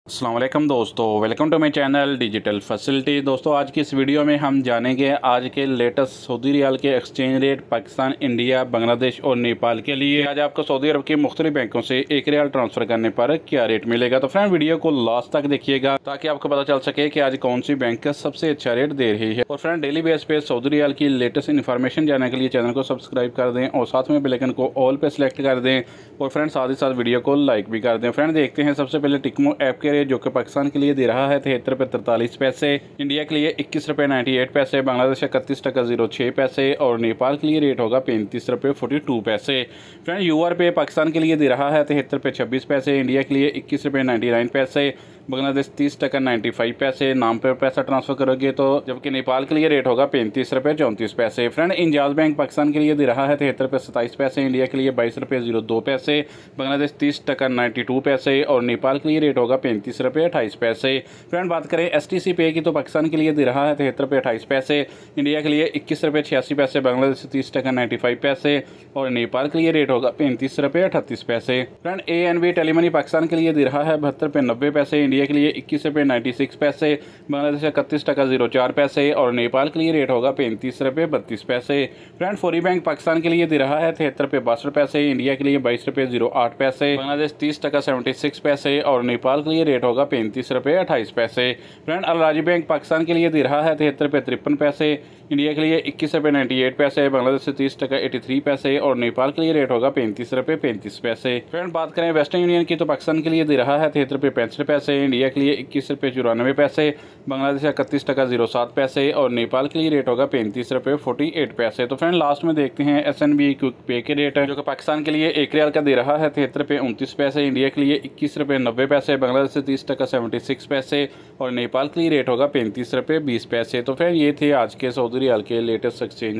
अस्सलाम वालेकुम दोस्तों, welcome to my channel digital facility. दोस्तों आज की इस वीडियो में हम जानेंगे आज के लेटेस्ट सऊदी रियाल के exchange rate Pakistan, India, Bangladesh और नेपाल के लिए। आज आपको सऊदी अरब के मुख्तलिफ बैंकों से एक रियाल ट्रांसफ़र करने पर क्या रेट मिलेगा। तो फ्रेंड वीडियो को लास्ट तक देखिएगा ताकि आपको पता चल सके कि आज कौन सी बैंक का सबसे अच्छा रेट दे रही है। और फ्रेंड डेली बेस पे सऊदी रियाल की लेटेस्ट इन्फॉर्मेशन जानने के लिए चैनल को सब्सक्राइब कर दें और साथ में बेल आइकन को ऑल पे सिलेक्ट कर दें और फ्रेंड साथ ही साथ वीडियो को लाइक भी कर दें। फ्रेंड देखते हैं सबसे पहले टिकमो ऐप के रेट जो कि पाकिस्तान के लिए दे रहा है 73 रुपये 43 पैसे, इंडिया के लिए 21 रुपये 98 पैसे, बांग्लादेश 31 टका 06 पैसे और नेपाल के लिए रेट होगा 35 रुपये 42 पैसे। फ्रेंड यूआर पे पाकिस्तान के लिए दे रहा है 73 रुपये 26 पैसे, इंडिया के लिए 21 रुपये 99 पैसे, बांग्लादेश 30 टका 95 पैसे। नाम पर पैसा ट्रांसफर करोगे तो, जबकि नेपाल के लिए रेट होगा 35 रुपये 34 पैसे। फ्रेंड इंजाज बैंक पाकिस्तान के लिए दे रहा है 73 रुपये 27 पैसे, इंडिया के लिए 22 रुपये 02 पैसे, बांग्लादेश 30 टका 92 पैसे और नेपाल के लिए रेट होगा 35 रुपये 28 पैसे। फ्रेंड बात करें STC पे की तो पाकिस्तान के लिए दे रहा है 73 रुपये 28 पैसे, इंडिया के लिए 21 रुपये 86 पैसे, बांग्लादेश 30 टका 95 पैसे और नेपाल के लिए रेट होगा 35 रुपये 38 पैसे। फ्रेंड ANB टेलीमनी पाकिस्तान के लिए दे रहा है 72 रुपये 90 पैसे, इंडिया के लिए 21 रुपये 96 पैसे, बांग्लादेश 31 टका 04 पैसे और नेपाल के लिए रेट होगा 35 रुपये 32 पैसे। फ्रेंड फौरी बैंक पाकिस्तान के लिए दे रहा है 73 रुपये 62 पैसे, इंडिया के लिए 22 रुपये 08 पैसे, बांग्लादेश 30 टका 76 पैसे और नेपाल के लिए रेट होगा 35 रुपये 28 पैसे। फ्रेंड अल राजी बैंक पाकिस्तान के लिए दे रहा है 73 रुपये 53 पैसे, इंडिया के लिए 21 रुपये 98 पैसे, बांग्लादेश से 30 टका 83 पैसे और नेपाल के लिए रेट होगा 35 रुपये 35 पैसे। फ्रेंड बात करें वेस्टर्न यूनियन की तो पाकिस्तान के लिए दे रहा है 73 रुपये 65 पैसे, इंडिया के लिए 21 रुपये 94 पैसे, बांग्लादेश 31 टका 07 पैसे और नेपाल के लिए रेट होगा 35 रुपये 48 पैसे। तो फ्रेंड लास्ट में देखते हैं SNB क्विक पे के रेट है जो कि पाकिस्तान के लिए एक रियाल का दे रहा है 73 रुपये 29 पैसे, इंडिया के लिए 21 रुपये 90 पैसे, बांग्लादेश से 30 टका 76 पैसे और नेपाल के लिए रेट होगा 35 रुपये 20 पैसे। तो फ्रेंड ये थे आज के सऊदी रियाल के लेटेस्ट एक्सचेंज